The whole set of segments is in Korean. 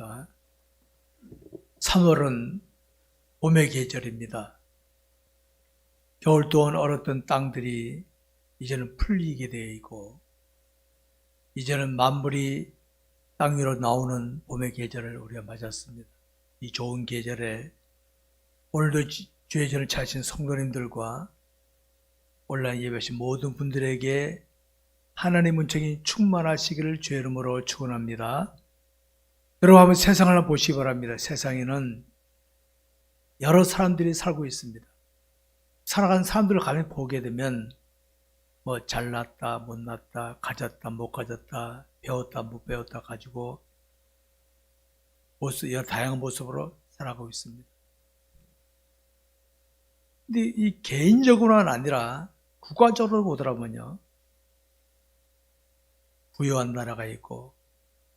시간입니다. 3월은 봄의 계절입니다. 겨울 동안 얼었던 땅들이 이제는 풀리게 되어 있고, 이제는 만물이 땅 위로 나오는 봄의 계절을 우리가 맞았습니다. 이 좋은 계절에 오늘도 주의 전을 찾으신 성도님들과 온라인 예배하신 모든 분들에게 하나님 은총이 충만하시기를 주의 이름으로 축원합니다. 여러분 한번 세상을 보시기 바랍니다. 세상에는 여러 사람들이 살고 있습니다. 살아가는 사람들을 가만히 보게 되면 잘났다, 못났다, 가졌다, 못 가졌다, 배웠다, 못 배웠다 가지고 여러 다양한 모습으로 살아가고 있습니다. 근데 이 개인적으로는 아니라 국가적으로 보더라면요, 부유한 나라가 있고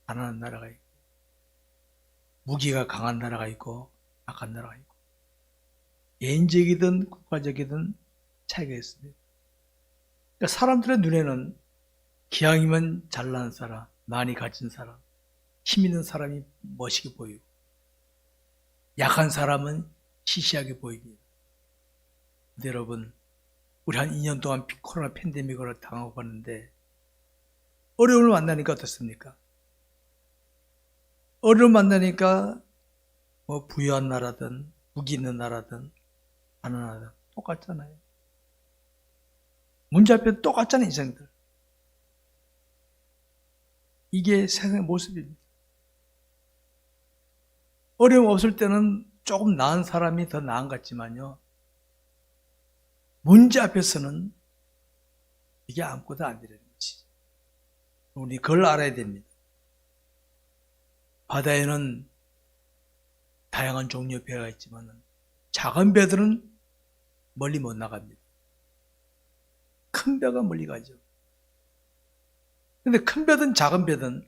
가난한 나라가 있고 무기가 강한 나라가 있고 약한 나라가 있고 개인적이든 국가적이든 차이가 있습니다. 그러니까 사람들의 눈에는 기왕이면 잘난 사람, 많이 가진 사람, 힘 있는 사람이 멋있게 보이고 약한 사람은 시시하게 보입니다. 근데 여러분, 우리 한 2년 동안 코로나 팬데믹을 당하고 갔는데 어려움을 만나니까 어떻습니까? 어려움을 만나니까 부유한 나라든 무기 있는 나라든 가난한 나라든 똑같잖아요. 문제 앞에 똑같잖아요, 인생들. 이게 세상의 모습입니다. 어려움 없을 때는 조금 나은 사람이 더 나은 것 같지만요, 문제 앞에서는 이게 아무것도 안 되는 거지. 우리 그걸 알아야 됩니다. 바다에는 다양한 종류의 배가 있지만 작은 배들은 멀리 못 나갑니다. 큰 배가 멀리 가죠. 근데 큰 배든 작은 배든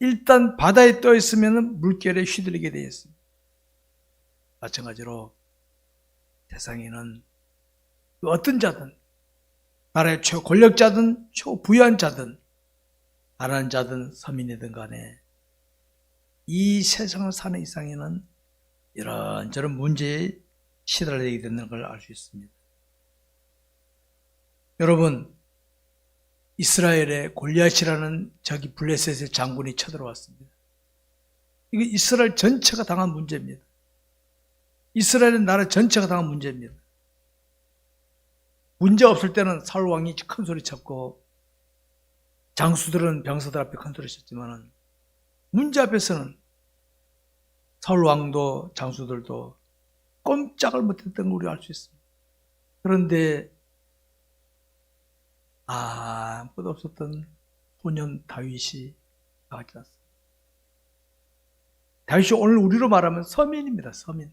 일단 바다에 떠 있으면 물결에 휘둘리게 되어 있습니다. 마찬가지로 세상에는 어떤 자든, 나라의 최권력자든 최부유한 자든 가난한 자든 서민이든 간에 이 세상을 사는 이상에는 이런저런 문제에 시달리게 되는 걸 알 수 있습니다. 여러분, 이스라엘의 골리앗이라는 저기 블레셋의 장군이 쳐들어왔습니다. 이게 이스라엘 전체가 당한 문제입니다. 이스라엘의 나라 전체가 당한 문제입니다. 문제 없을 때는 사울 왕이 큰 소리 쳤고 장수들은 병사들 앞에 큰 소리 쳤지만 문제 앞에서는 사울 왕도 장수들도 꼼짝을 못했던 걸 우리가 알 수 있습니다. 그런데 아무것도 없었던 소년 다윗이 나가지 않습니다. 다윗이 오늘 우리로 말하면 서민입니다. 서민.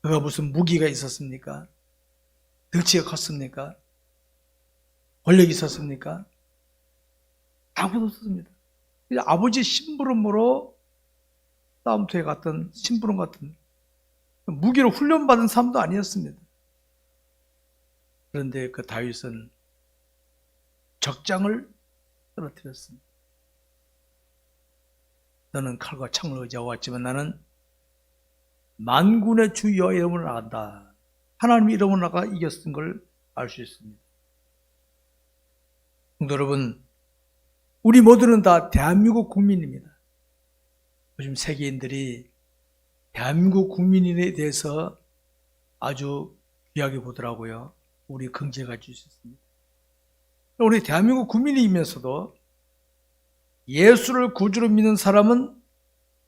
그가 무슨 무기가 있었습니까? 덩치가 컸습니까? 권력이 있었습니까? 아무것도 없었습니다. 아버지 심부름으로 싸움터에 갔던 심부름 같은 무기로 훈련받은 사람도 아니었습니다. 그런데 그 다윗은 적장을 떨어뜨렸습니다. 너는 칼과 창을 의지하고 왔지만 나는 만군의 주 여호와의 이름으로 나간다. 하나님의 이름으로 나가 이겼던 걸 알 수 있습니다. 성도 여러분, 우리 모두는 다 대한민국 국민입니다. 요즘 세계인들이 대한민국 국민에 대해서 아주 귀하게 보더라고요. 우리 긍지에 가질 수 있습니다. 우리 대한민국 국민이면서도 예수를 구주로 믿는 사람은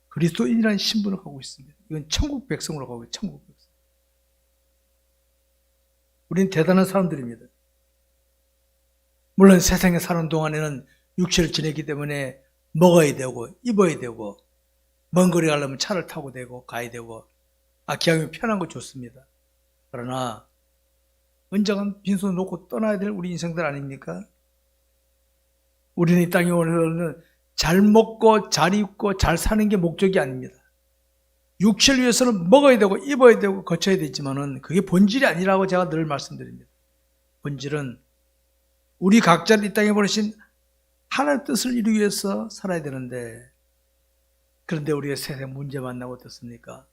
그리스도인이라는 신분을 갖고 있습니다. 이건 천국 백성으로 가고 있어요. 천국 백성. 우리는 대단한 사람들입니다. 물론 세상에 사는 동안에는 육체를 지내기 때문에 먹어야 되고 입어야 되고 먼 거리 가려면 차를 타고 되고 가야 되고 기왕이면 편한 거 좋습니다. 그러나 언젠간 빈손 놓고 떠나야 될 우리 인생들 아닙니까? 우리는 이 땅에 오늘은 잘 먹고 잘 입고 잘 사는 게 목적이 아닙니다. 육체를 위해서는 먹어야 되고 입어야 되고 거쳐야 되지만은 그게 본질이 아니라고 제가 늘 말씀드립니다. 본질은 우리 각자를 이 땅에 보내신 하나님의 뜻을 이루기 위해서 살아야 되는데 그런데 우리가 세상 문제 만나고 어떻습니까?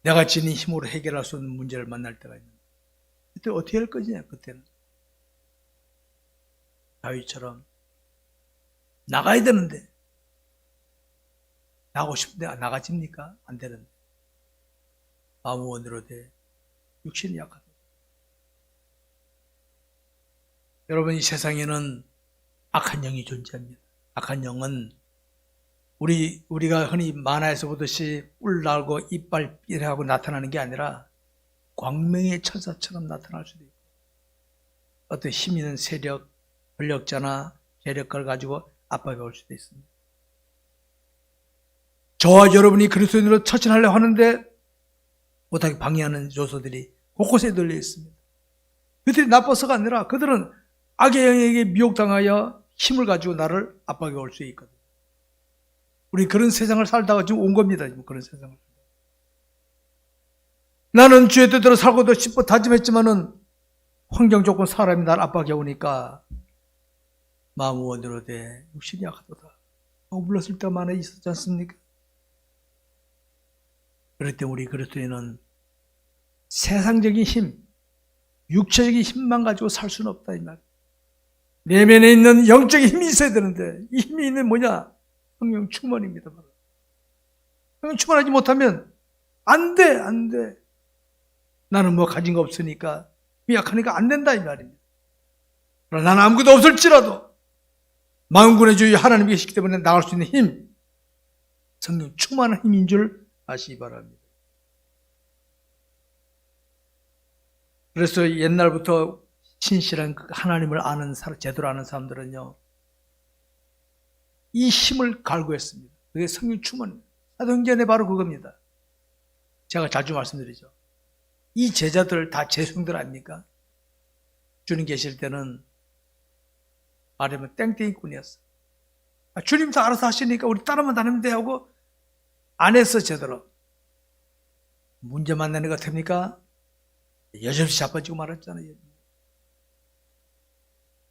내가 지닌 힘으로 해결할 수 없는 문제를 만날 때가 있는데 그때 어떻게 할 것이냐? 그때는 다윗처럼 나가야 되는데 나가고 싶은데 나가집니까? 안 되는데 마음은 원대로 돼 육신이 약하다. 여러분, 이 세상에는 악한 영이 존재합니다. 악한 영은 우리가 흔히 만화에서 보듯이 뿔 날고 이빨 삐하고 나타나는 게 아니라 광명의 천사처럼 나타날 수도 있고 어떤 힘 있는 세력, 권력자나 재력을 가지고 압박이 올 수도 있습니다. 저와 여러분이 그리스도인으로 처신하려고 하는데 못하게 방해하는 요소들이 곳곳에 널려 있습니다. 그들이 나빠서가 아니라 그들은 악의 영에게 미혹당하여 힘을 가지고 나를 압박해 올 수 있거든요. 우리 그런 세상을 살다가 지금 온 겁니다. 지금 그런 세상을. 나는 주의 뜻대로 살고도 싶어 다짐했지만은 환경 조건 사람이 나를 압박해 오니까 마음 원대로 돼 육신이 약하도다 하고 불렀을 때가 많이 있었지 않습니까? 그럴 때 우리 그리스도인은 세상적인 힘, 육체적인 힘만 가지고 살 수는 없다 이 말. 내면에 있는 영적인 힘이 있어야 되는데 이 힘이 있는 뭐냐? 성령 충만입니다. 성령 충만하지 못하면 안 돼. 나는 뭐 가진 거 없으니까 약하니까 안 된다 이 말입니다. 그러나 나는 아무것도 없을지라도 만군의 주 하나님이 계시기 때문에 나갈 수 있는 힘, 성령 충만한 힘인 줄 아시기 바랍니다. 그래서 옛날부터 신실한 하나님을 아는 사람, 제대로 아는 사람들은요, 이 힘을 갈구했습니다. 그게 성령 충만입니다. 사도행전에 바로 그겁니다. 제가 자주 말씀드리죠. 이 제자들 다 제성들 아닙니까? 주님 계실 때는 말하면 땡땡이꾼이었어요. 주님 다 알아서 하시니까 우리 따라만 다니면 돼 하고 안 했어 제대로. 문제 만나는 것 같습니까? 여전히 자빠지고 말았잖아요.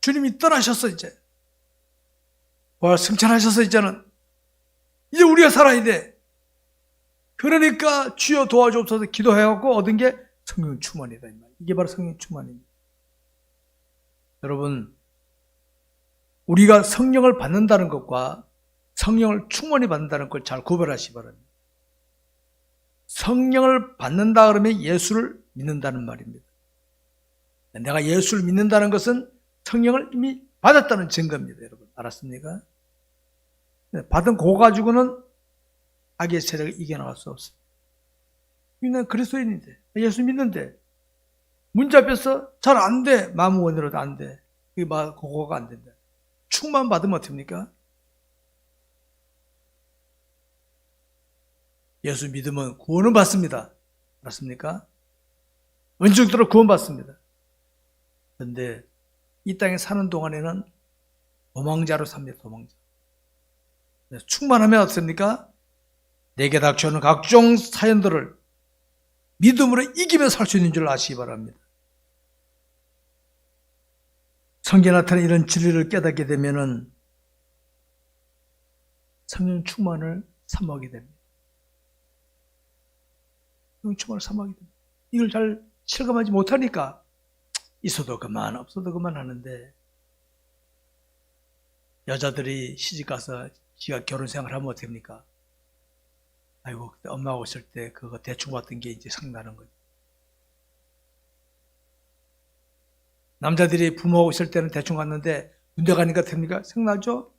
주님이 떠나셨어 이제. 부활 승천하셔서 이제는 이제 우리가 살아야 돼. 그러니까 주여 도와주옵소서 기도해갖고 얻은 게 성령 충만이다. 이게 바로 성령 충만입니다. 여러분, 우리가 성령을 받는다는 것과 성령을 충만히 받는다는 걸 잘 구별하시기 바랍니다. 성령을 받는다 그러면 예수를 믿는다는 말입니다. 내가 예수를 믿는다는 것은 성령을 이미 받았다는 증거입니다. 여러분 알았습니까? 받은 거 가지고는 악의 세력을 이겨나갈 수 없습니다. 난 그리스도인인데 예수 믿는데 문제 앞에서 잘 안 돼. 마음 원으로도 안 돼. 그게 그거가 안 된다. 충만 받으면 어떻습니까? 예수 믿으면 구원은 받습니다. 알았습니까? 은총대로 구원 받습니다. 그런데 이 땅에 사는 동안에는 도망자로 삽니다. 도망자. 충만하면 어떻습니까? 내게 닥쳐오는 각종 사연들을 믿음으로 이기며 살 수 있는 줄 아시기 바랍니다. 성경에 나타난 이런 진리를 깨닫게 되면은 성령 충만을 사모하게 됩니다. 성령 충만을 사모하게 됩니다. 이걸 잘 실감하지 못하니까 있어도 그만 없어도 그만 하는데 여자들이 시집가서 지가 결혼 생활을 하면 어떻게 됩니까? 아이고 그때 엄마가 오실 때 그거 대충 받던 게 이제 생각나는 거죠. 남자들이 부모하고 있을 때는 대충 갔는데 군대 가니까 됩니까? 생각나죠?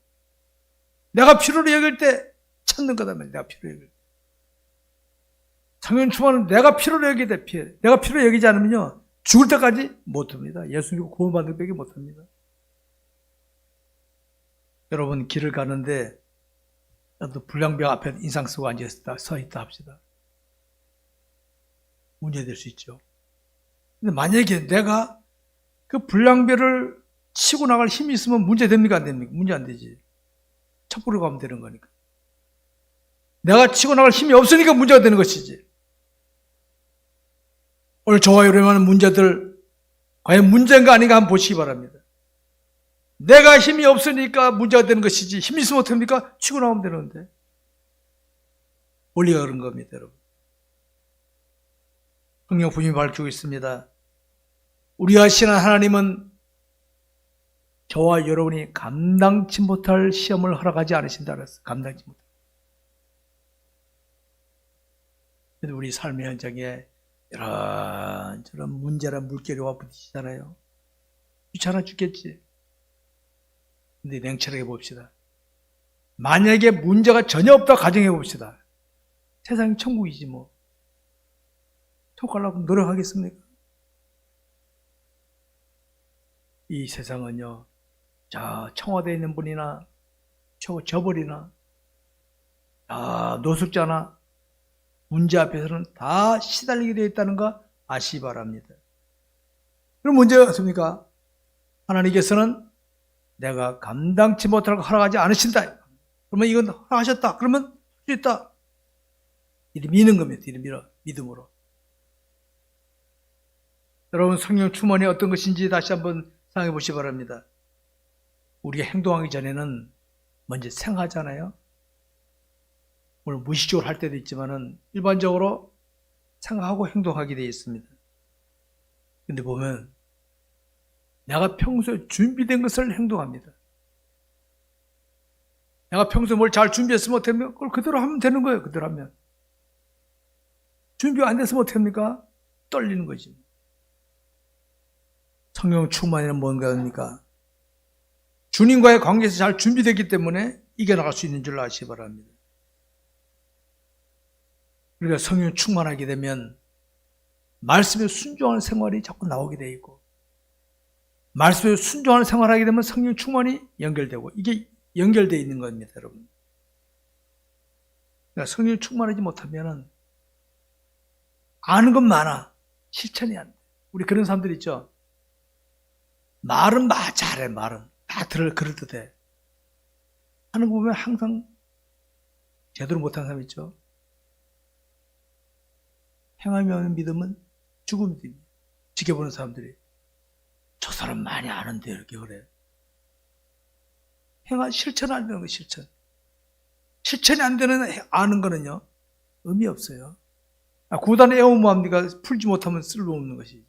내가 필요로 여길 때 찾는 거다 말이야. 내가 필요로 여길 때. 성령 충만은 내가 필요로 여기게 돼. 내가 필요로 여기지 않으면요 죽을 때까지 못합니다. 예수 믿고 구원받는 밖에 못합니다. 여러분 길을 가는데 또 불량병 앞에 인상 쓰고 앉아있다 서 있다 합시다. 문제될 수 있죠. 근데 만약에 내가 그 불량배를 치고 나갈 힘이 있으면 문제 됩니까? 안 됩니까? 문제 안 되지. 첩부로 가면 되는 거니까. 내가 치고 나갈 힘이 없으니까 문제가 되는 것이지. 오늘 저와 여러분의 문제들 과연 문제인가 아닌가 한번 보시기 바랍니다. 내가 힘이 없으니까 문제가 되는 것이지 힘이 있으면 어떡합니까? 치고 나오면 되는데 원리가 그런 겁니다, 여러분. 성경 분명히 밝히고 있습니다. 우리가 신한 하나님은 저와 여러분이 감당치 못할 시험을 허락하지 않으신다 그랬어요. 감당치 못할. 그런데 우리 삶의 현장에 이런저런 문제란 물결이와 부딪히잖아요. 귀찮아 죽겠지. 근데 냉철하게 봅시다. 만약에 문제가 전혀 없다 가정해 봅시다. 세상이 천국이지 뭐. 천국 가려고 노력하겠습니까? 이 세상은요, 자, 청와대에 있는 분이나, 저벌이나, 노숙자나, 문제 앞에서는 다 시달리게 되어 있다는 거 아시기 바랍니다. 그럼 문제가 없습니까? 하나님께서는 내가 감당치 못할 거 허락하지 않으신다. 그러면 이건 허락하셨다. 그러면 할 수 있다. 이리 미는 겁니다. 이리 밀어. 믿음으로. 여러분, 성령 충만이 어떤 것인지 다시 한번 생각해 보시기 바랍니다. 우리가 행동하기 전에는 먼저 생각하잖아요. 물론 무의식적으로 할 때도 있지만은 일반적으로 생각하고 행동하게 되어 있습니다. 근데 보면 내가 평소에 준비된 것을 행동합니다. 내가 평소에 뭘 잘 준비했으면 어떻게 합니까? 그걸 그대로 하면 되는 거예요. 그대로 하면. 준비가 안 됐으면 어떻게 합니까? 떨리는 거지. 성령 충만이란 뭔가 합니까? 주님과의 관계에서 잘 준비되기 때문에 이겨나갈 수 있는 줄 아시기 바랍니다. 우리가 성령 충만하게 되면 말씀에 순종하는 생활이 자꾸 나오게 되어 있고, 말씀에 순종하는 생활을 하게 되면 성령 충만이 연결되고, 이게 연결되어 있는 겁니다, 여러분. 그러니까 성령 충만하지 못하면 아는 건 많아. 실천이 안 돼. 우리 그런 사람들 있죠? 말은 잘해, 말은. 다 그럴듯해. 하는 거 보면 항상 제대로 못하는 사람 있죠? 행함이 없는 믿음은 죽은 믿음이에요. 지켜보는 사람들이. 저 사람 많이 아는데, 이렇게 그래. 실천 안 되는 거, 실천. 실천이 안 되는 아는 거는요, 의미 없어요. 구단에 애우면 뭐합니까? 풀지 못하면 쓸모없는 것이지.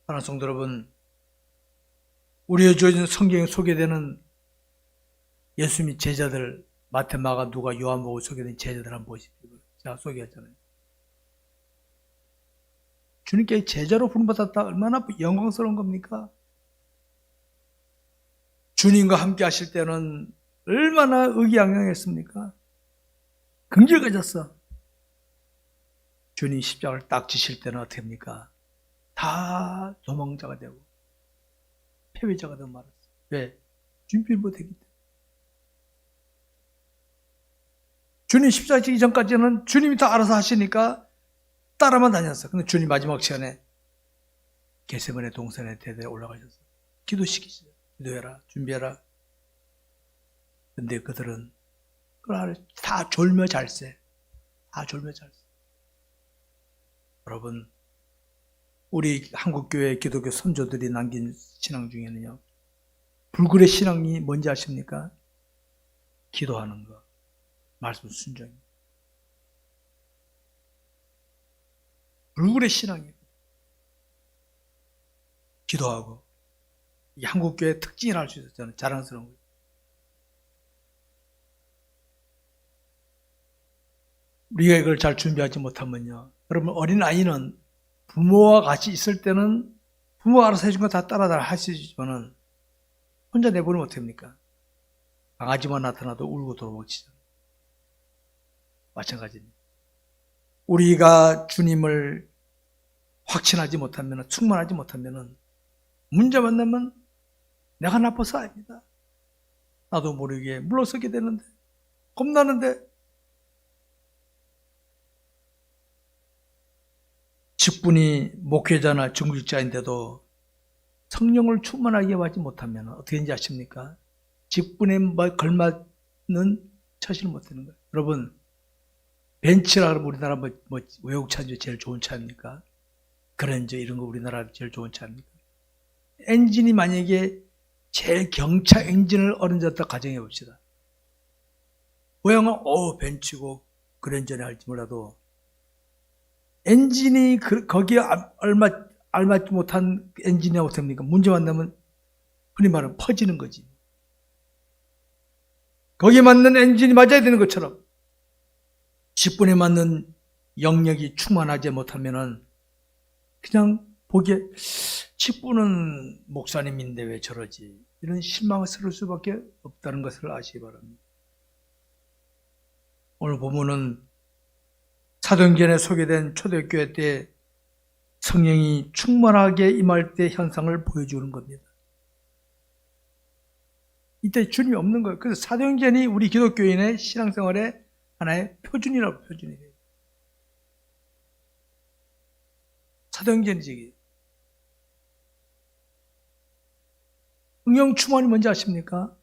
사랑하는 성도 여러분, 우리의 주어진 성경에 소개되는 예수 및 제자들, 마태, 마가, 누가, 요한복음 소개된 제자들 한번 보십시오. 제가 소개했잖아요. 주님께 제자로 부름받았다. 얼마나 영광스러운 겁니까? 주님과 함께 하실 때는 얼마나 의기양양했습니까? 긍지를 가졌어. 주님 십자가를 딱 지실 때는 어떻게 합니까? 다 도망자가 되고 패배자가 되고 말았어. 왜? 준비를 못했기 때문에. 주님 십자가 지기 전까지는 주님이 다 알아서 하시니까 따라만 다녔어. 근데 주님 마지막 시간에 겟세마네 동산에 대대에 올라가셨어. 기도시키시죠. 기도해라. 준비해라. 근데 그들은 그걸 다 졸며 잘세. 다 졸며 잘세. 여러분, 우리 한국교회 기독교 선조들이 남긴 신앙 중에는요, 불굴의 신앙이 뭔지 아십니까? 기도하는 거, 말씀 순종입니다. 불굴의 신앙이에요. 기도하고. 이 한국교회의 특징이라 할 수 있어요. 저는 자랑스러운 거예요. 우리가 이걸 잘 준비하지 못하면요, 여러분, 어린아이는 부모와 같이 있을 때는 부모가 알아서 해준 거 다 따라 할 수 있지만은 혼자 내버리면 어떡합니까? 강아지만 나타나도 울고 돌아오시죠. 마찬가지입니다. 우리가 주님을 확신하지 못하면, 충만하지 못하면 문제 만나면 내가 나빠서 아닙니다. 나도 모르게 물러서게 되는데, 겁나는데, 직분이 목회자나 중직자인데도 성령을 충만하게 하지 못하면 어떻게 되는지 아십니까? 직분에 걸맞는 처신을 못하는 거예요. 여러분, 벤츠라 그러면 우리나라 외국 차 중에 제일 좋은 차입니까? 그랜저 이런 거 우리나라 제일 좋은 차입니까? 엔진이 만약에 제일 경차 엔진을 얻어졌다 가정해 봅시다. 모양은 벤츠고 그랜저네 할지 몰라도 엔진이 거기에 알맞지 못한 엔진이 어떻습니까? 문제만 나면 흔히 말하면 퍼지는 거지. 거기에 맞는 엔진이 맞아야 되는 것처럼 10분에 맞는 영역이 충만하지 못하면은 그냥 보기에 10분은 목사님인데 왜 저러지? 이런 실망을 쓸 수밖에 없다는 것을 아시기 바랍니다. 오늘 본문은 사도행전에 소개된 초대교회 때 성령이 충만하게 임할 때 현상을 보여주는 겁니다. 이때 주님이 없는 거예요. 그래서 사도행전이 우리 기독교인의 신앙생활의 하나의 표준이라고 표준이 돼요. 사도행전이지. 성령 충만이 뭔지 아십니까?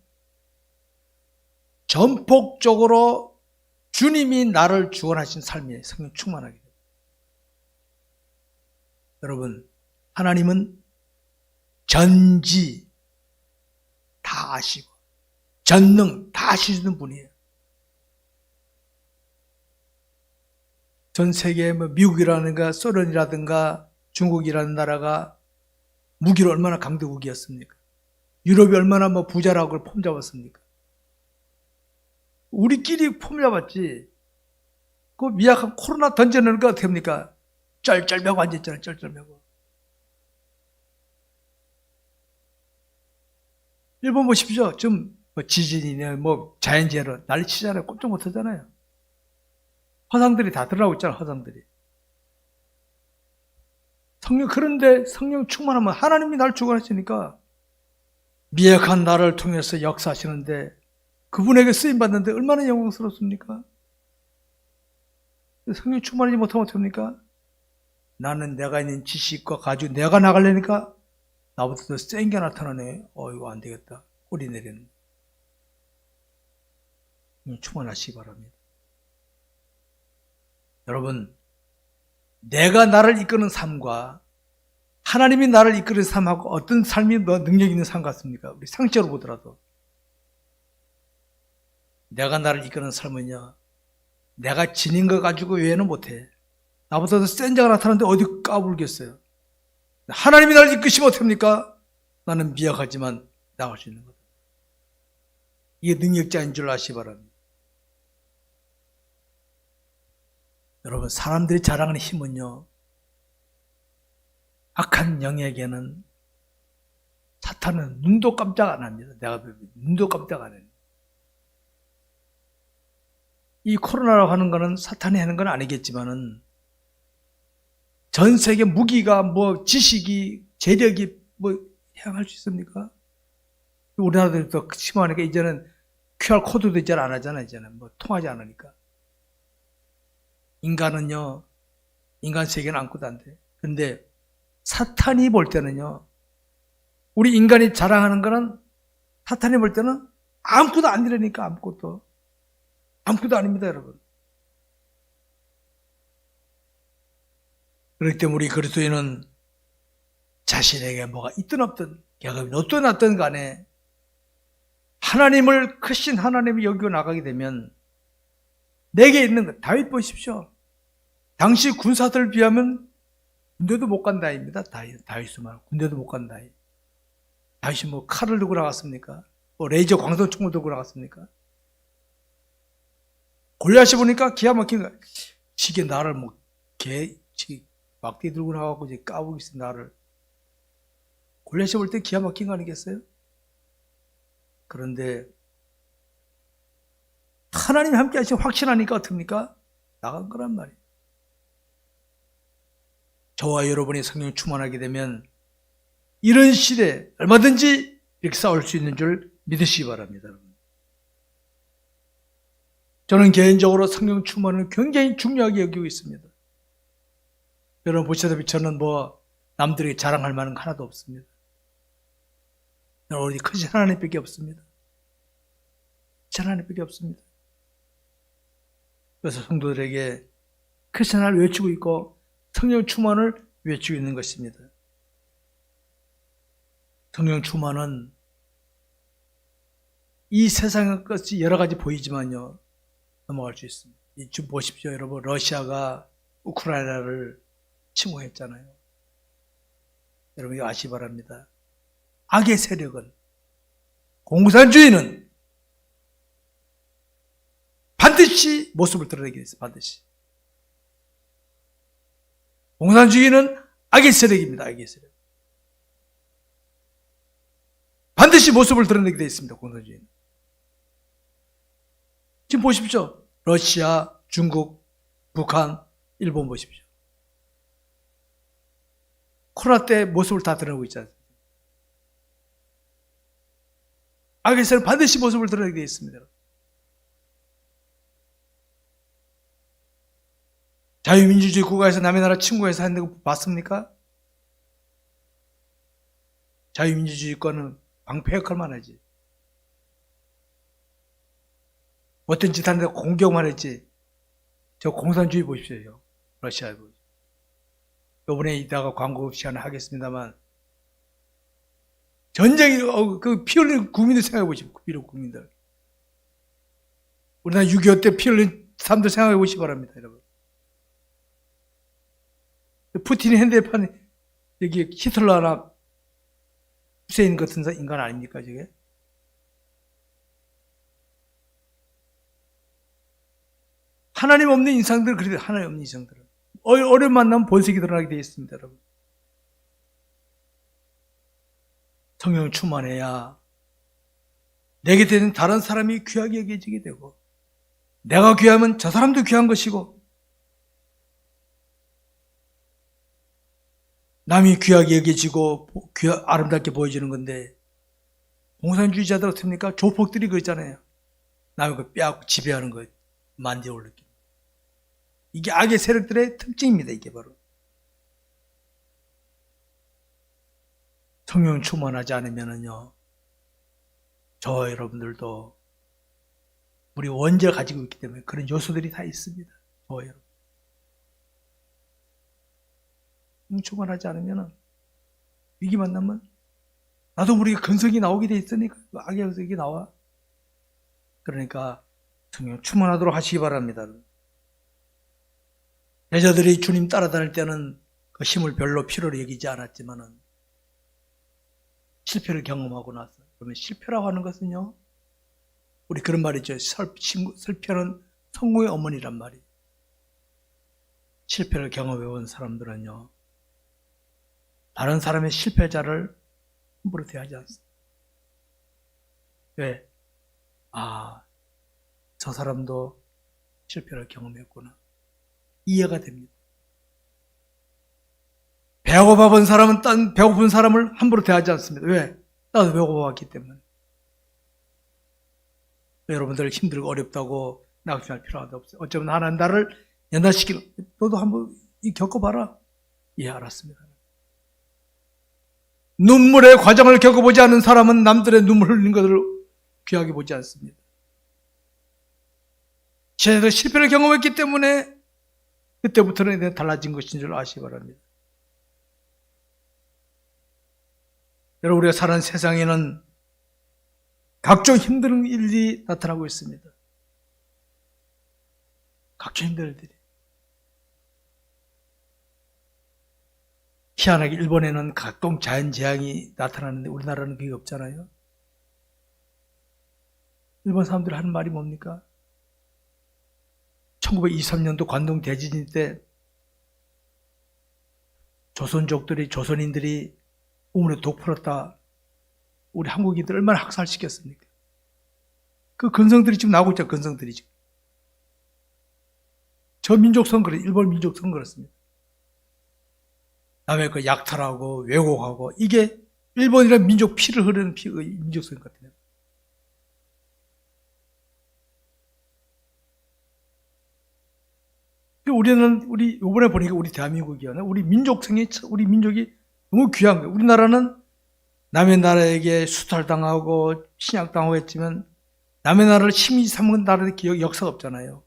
전폭적으로 주님이 나를 주관하신 삶이에요. 성령 충만하게 됩니다. 여러분, 하나님은 전지 다 아시고 전능 다 아시는 분이에요. 전 세계에 미국이라든가 소련이라든가 중국이라는 나라가 무기로 얼마나 강대국이었습니까? 유럽이 얼마나 부자라고 폼 잡았습니까? 우리끼리 폼 잡았지. 그 미약한 코로나 던져내는 거 어떻게 합니까? 쩔쩔매고 앉았잖아요. 쩔쩔매고. 일본 보십시오. 좀 지진이냐 자연재해로 난리치잖아요. 꼼짝 못하잖아요. 화상들이 다 드러나고 있잖아요. 화상들이. 그런데 성령 충만하면 하나님이 날 주관하시니까 미약한 나를 통해서 역사하시는데 그분에게 쓰임받는데 얼마나 영광스럽습니까? 성령 충만하지 못하면 어떡합니까? 나는 내가 있는 지식과 가지고 내가 나가려니까 나보다 더 센 게 나타나네. 이거 안 되겠다. 꼬리 내리는. 충만하시기 바랍니다. 여러분, 내가 나를 이끄는 삶과 하나님이 나를 이끄는 삶하고 어떤 삶이 더 능력 있는 삶 같습니까? 우리 상식적으로 보더라도. 내가 나를 이끄는 삶은요, 내가 지닌 거 가지고 외에는 못해. 나보다 더 센 자가 나타나는데 어디 까불겠어요. 하나님이 나를 이끄시면 어떡합니까? 나는 미약하지만 나갈 수 있는 거다. 이게 능력자인 줄 아시기 바랍니다. 여러분, 사람들이 자랑하는 힘은요, 악한 영에게는 사탄은 눈도 깜짝 안 합니다. 내가 눈도 깜짝 안 해요. 이 코로나라고 하는 거는 사탄이 하는 건 아니겠지만은 전 세계 무기가 지식이 재력이 행할 수 있습니까? 우리나라도 심하니까 이제는 QR 코드도 잘 안 하잖아요. 이제는 통하지 않으니까. 인간은요, 인간 세계는 아무것도 안 돼. 그런데 사탄이 볼 때는요, 우리 인간이 자랑하는 거는 사탄이 볼 때는 아무것도 안 되려니까 아무것도 아닙니다, 여러분. 그렇기 때문에 우리 그리스도인은 자신에게 뭐가 있든 없든 계급이 어떤 났든 간에 하나님을 크신 하나님이 여기고 나가게 되면 내게 있는 것, 다윗 보십시오. 당시 군사들을 비하면 군대도 못 간다입니다. 다윗은 말고 군대도 못 간다. 다윗이 칼을 들고 나갔습니까? 레이저 광선총을 들고 나갔습니까? 골리앗이 보니까 기가 막힌 거야. 지게 나를 막대 들고 나가고 이제 까보고 있어 나를. 골리앗이 볼 때 기가 막힌 거 아니겠어요? 그런데 하나님이 함께 하시면 확신하니까 어떡합니까? 나간 거란 말이에요. 저와 여러분이 성령 충만하게 되면 이런 시대에 얼마든지 이렇게 싸울 수 있는 줄 믿으시기 바랍니다. 저는 개인적으로 성령 충만을 굉장히 중요하게 여기고 있습니다. 여러분 보시다시피 저는 남들에게 자랑할 만한 거 하나도 없습니다. 우리 크신 하나님밖에 없습니다. 크신 하나님밖에 없습니다. 그래서 성도들에게 크신 하나님을 외치고 있고 성령 충만을 외치고 있는 것입니다. 성령 충만은 이 세상의 것이 여러 가지 보이지만요, 넘어갈 수 있습니다. 지금 보십시오, 여러분. 러시아가 우크라이나를 침공했잖아요. 여러분 이거 아시기 바랍니다. 악의 세력은, 공산주의는 반드시 모습을 드러내게 됐어요. 반드시. 공산주의는 악의 세력입니다. 악의 세력. 반드시 모습을 드러내게 되어 있습니다. 공산주의는. 지금 보십시오. 러시아, 중국, 북한, 일본 보십시오. 코로나 때 모습을 다 드러내고 있지 않습니까? 악의 세력은 반드시 모습을 드러내게 되어 있습니다. 자유민주주의 국가에서 남의 나라 침공해서 하는 거 봤습니까? 자유민주주의권은 방패 역할만 하지. 어떤 짓 하는데 공격만 했지. 저 공산주의 보십시오. 러시아 보십시오. 이번에 이따가 광고 시간에 하겠습니다만, 전쟁이, 그 피 흘린 국민들 생각해 보십시오. 피 흘린 국민들. 우리나라 6.25 때 피 흘린 사람들 생각해 보시기 바랍니다, 여러분. 푸틴이 핸드폰, 여기 히틀러나 후세인 같은 인간 아닙니까, 저게? 하나님 없는 인상들, 그래도 하나님 없는 인상들은. 어려운 만나면 본색이 드러나게 되어 있습니다, 여러분. 성령 충만해야 내게 되는 다른 사람이 귀하게 여겨지게 되고, 내가 귀하면 저 사람도 귀한 것이고, 남이 귀하게 여겨지고 아름답게 보여지는 건데, 공산주의자들 어떻습니까? 조폭들이 그랬잖아요. 남의 거 빼앗고 지배하는 거 만져 올렸기. 이게 악의 세력들의 특징입니다. 이게 바로. 성령 충만하지 않으면은요, 저 여러분들도 우리 원죄를 가지고 있기 때문에 그런 요소들이 다 있습니다. 저 여러분. 충만하지 않으면 위기 만나면 나도 모르게 근성이 나오게 돼 있으니까 악의 근성이 나와. 그러니까 성령 충만하도록 하시기 바랍니다. 제자들이 주님 따라다닐 때는 그 힘을 별로 필요로 여기지 않았지만은 실패를 경험하고 나서, 그러면 실패라고 하는 것은요, 우리 그런 말이 있죠. 실패는 성공의 어머니란 말이. 실패를 경험해본 사람들은요, 다른 사람의 실패자를 함부로 대하지 않습니다. 왜? 저 사람도 실패를 경험했구나. 이해가 됩니다. 배고파본 사람은 딴 배고픈 사람을 함부로 대하지 않습니다. 왜? 나도 배고파봤기 때문에. 여러분들 힘들고 어렵다고 낙심할 필요가 없어요. 어쩌면 하나님 나를 연단시키고, 너도 한번 겪어봐라. 예, 알았습니다. 눈물의 과정을 겪어보지 않은 사람은 남들의 눈물 흘린 것을 귀하게 보지 않습니다. 제가 실패를 경험했기 때문에 그때부터는 달라진 것인 줄 아시기 바랍니다. 여러분, 우리가 사는 세상에는 각종 힘든 일이 나타나고 있습니다. 각종 힘든 일들이. 희한하게 일본에는 각종 자연재앙이 나타나는데 우리나라는 그게 없잖아요. 일본 사람들이 하는 말이 뭡니까? 1923년도 관동 대지진 때 조선인들이 우물에 독 풀었다. 우리 한국인들 얼마나 학살시켰습니까? 그 근성들이 지금 나오고 있잖아요. 근성들이 지금. 저 민족성 그래. 일본 민족성 그렇습니다. 남의 그 약탈하고 왜곡하고, 이게 일본이라는 민족 피를 흐르는 민족성 같아요. 우리 이번에 보니까 우리 대한민국이요, 우리 민족이 너무 귀한 거예요. 우리나라는 남의 나라에게 수탈당하고 침략당하고 했지만 남의 나라를 힘이 삼은 나라의 역사가 없잖아요.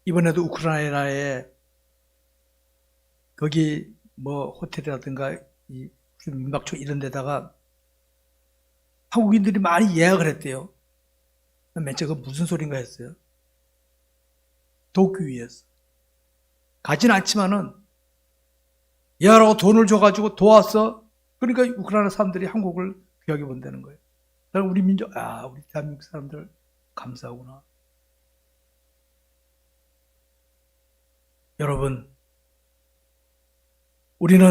이번에도 우크라이나에 거기 뭐 호텔이라든가 민박촌 이런 데다가 한국인들이 많이 예약을 했대요. 맨 처음 무슨 소린가 했어요. 돕기 위해서. 가진 않지만은 얘라고 돈을 줘가지고 도와서, 그러니까 우크라이나 사람들이 한국을 귀하게 본다는 거예요. 우리 민족, 우리 대한민국 사람들 감사하구나. 여러분, 우리가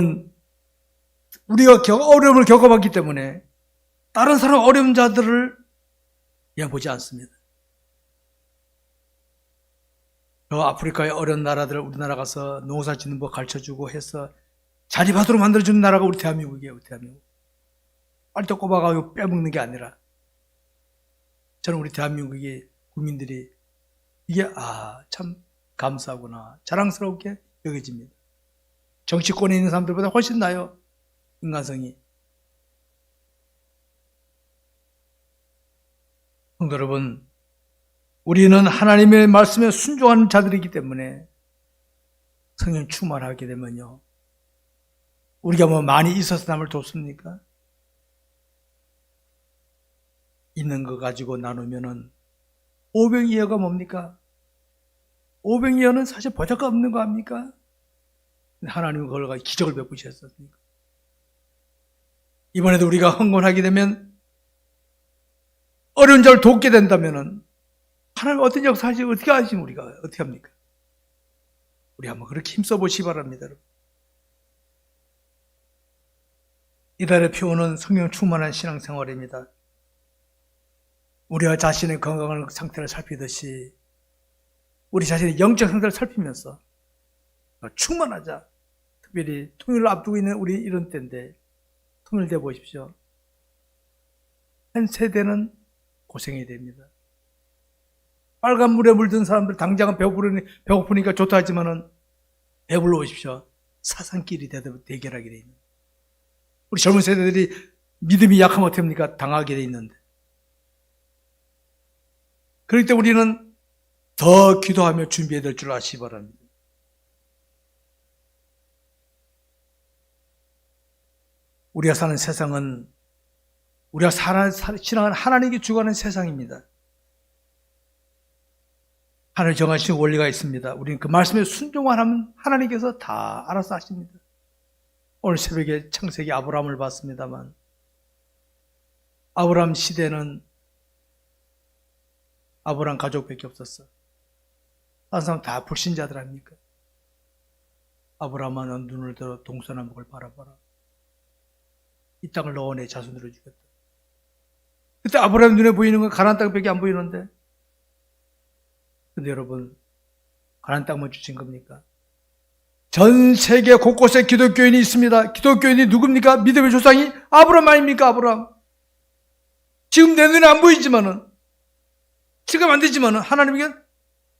어려움을 겪어봤기 때문에 다른 사람 어려운 자들을 그냥 보지 않습니다. 저 아프리카의 어려운 나라들 우리나라 가서 농사 짓는 법 가르쳐주고 해서 자립하도록 만들어주는 나라가 우리 대한민국이에요. 우리 대한민국. 빨대 꼽아가지고 빼먹는 게 아니라, 저는 우리 대한민국의 국민들이 이게 참 감사하구나, 자랑스럽게 여겨집니다. 정치권에 있는 사람들보다 훨씬 나아요, 인간성이. 성도 여러분, 우리는 하나님의 말씀에 순종하는 자들이기 때문에 성령 충만하게 되면요, 우리가 뭐 많이 있어서 남을 돕습니까? 있는 거 가지고 나누면은 오병이어가 뭡니까? 오병이어는 사실 보잘것 없는 거 아닙니까? 하나님은 그걸 가지고 기적을 베푸셨습니까? 이번에도 우리가 헌금하게 되면, 어려운 자를 돕게 된다면은 하나님 어떤 역사하시고 어떻게 하시면 우리가 어떻게 합니까? 우리 한번 그렇게 힘써 보시기 바랍니다, 여러분. 이달의 표어는 성령 충만한 신앙생활입니다. 우리가 자신의 건강한 상태를 살피듯이 우리 자신의 영적 상태를 살피면서 충만하자. 특별히 통일을 앞두고 있는 우리 이런 때인데 통일돼 보십시오. 한 세대는 고생이 됩니다. 빨간 물에 물든 사람들 당장은 배고프니까 좋다 하지만은 배불러 보십시오. 사상끼리 대결하게 돼 있는. 우리 젊은 세대들이 믿음이 약하면 어떻게 합니까? 당하게 돼 있는데. 그럴 때 우리는 더 기도하며 준비해야 될 줄 아시기 바랍니다. 우리가 사는 세상은 우리가 신앙하는 하나님께 주관하는 세상입니다. 하나님 정하신 원리가 있습니다. 우리는 그 말씀에 순종만 하면 하나님께서 다 알아서 하십니다. 오늘 새벽에 창세기 아브라함을 봤습니다만, 아브라함 시대는 아브라함 가족밖에 없었어. 다른 사람 다 불신자들 아닙니까? 아브라함은 눈을 들어 동서남북을 바라봐라. 이 땅을 너와 내 자손으로 주겠다. 그때 아브라함 눈에 보이는 건 가나안 땅밖에 안 보이는데, 근데 여러분, 가나안 땅만 주신 겁니까? 전 세계 곳곳에 기독교인이 있습니다. 기독교인이 누굽니까? 믿음의 조상이 아브라함 아닙니까? 아브라함. 지금 내 눈에 안 보이지만은, 지금 안 되지만은 하나님께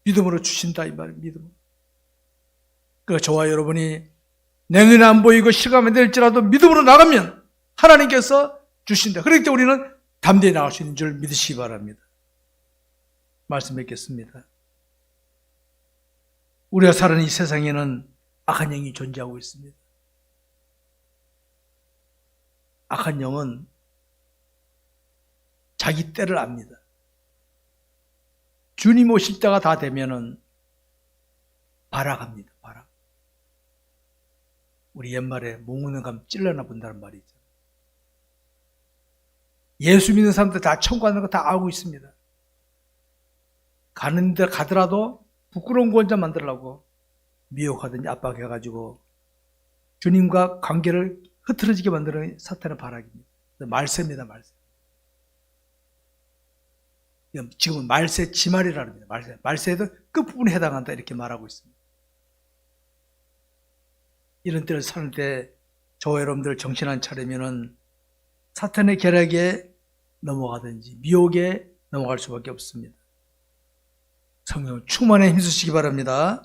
믿음으로 주신다 이 말이에요. 믿음. 그러니까 저와 여러분이 내 눈에 안 보이고 실감 안 될지라도 믿음으로 나가면 하나님께서 주신다. 그렇기 때문에 우리는 담대히 나갈 수 있는 줄 믿으시기 바랍니다. 말씀 뵙겠습니다. 우리가 사는 이 세상에는 악한 영이 존재하고 있습니다. 악한 영은 자기 때를 압니다. 주님 오실 때가 다 되면은 발악합니다. 발악. 우리 옛말에 몽우는 감 찔러나 본다는 말이 있죠. 예수 믿는 사람들 다 천국 가는 거 다 알고 있습니다. 가는데 가더라도 부끄러운 거 혼자 만들려고 미혹하든지 압박해가지고 주님과 관계를 흐트러지게 만드는 사탄의 발악입니다. 말세입니다. 말세. 지금은 말세 지말이라고 합니다. 말세에도 끝부분에 해당한다 이렇게 말하고 있습니다. 이런 때를 사는 때 저와 여러분들 정신 안 차리면은 사탄의 계략에 넘어가든지 미혹에 넘어갈 수밖에 없습니다. 성령 충만에 힘쓰시기 바랍니다.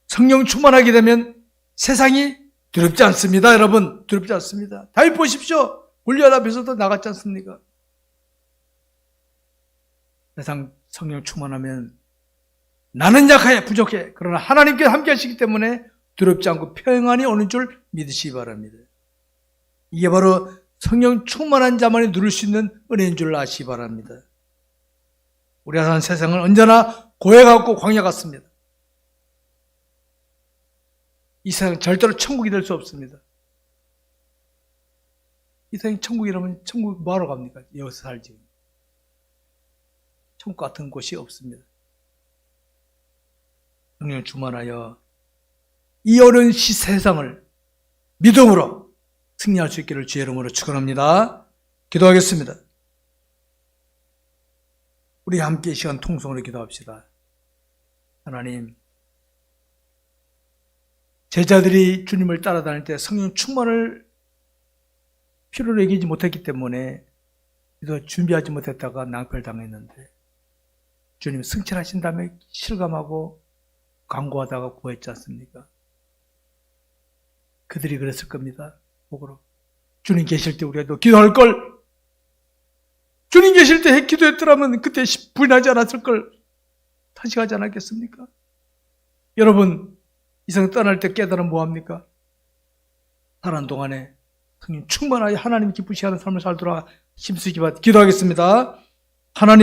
성령 충만하게 되면 세상이 두렵지 않습니다. 여러분, 두렵지 않습니다. 다윗 보십시오. 골리앗 앞에서도 나갔지 않습니까? 세상 성령 충만하면 나는 약해 부족해. 그러나 하나님께서 함께 하시기 때문에 두렵지 않고 평안이 오는 줄 믿으시기 바랍니다. 이게 바로 성령 충만한 자만이 누릴 수 있는 은혜인 줄 아시기 바랍니다. 우리가 사는 세상은 언제나 고해 같고 광야 같습니다. 이 세상 절대로 천국이 될 수 없습니다. 이 세상이 천국이라면 천국 뭐하러 갑니까? 여기서 살지. 천국 같은 곳이 없습니다. 성령 충만하여 이 어려운 세상을 믿음으로 승리할 수 있기를 주의 이름으로 축원합니다. 기도하겠습니다. 우리 함께 이 시간 통성으로 기도합시다. 하나님, 제자들이 주님을 따라다닐 때 성령 충만을 필요로 여기지 못했기 때문에 준비하지 못했다가 낭패당했는데 주님 승천하신 다음에 실감하고 간구하다가 구했지 않습니까? 그들이 그랬을 겁니다. 복으로. 주님 계실 때 우리가 또 기도할 걸, 주님 계실 때 기도했더라면 그때 부인하지 않았을 걸 탄식하지 않았겠습니까? 여러분, 이 세상 떠날 때 깨달으면 뭐합니까? 살아가는 동안에 성령 충만하여 하나님 기쁘시게 하는 삶을 살도록 힘쓰기 바랍니다. 기도하겠습니다. 하나님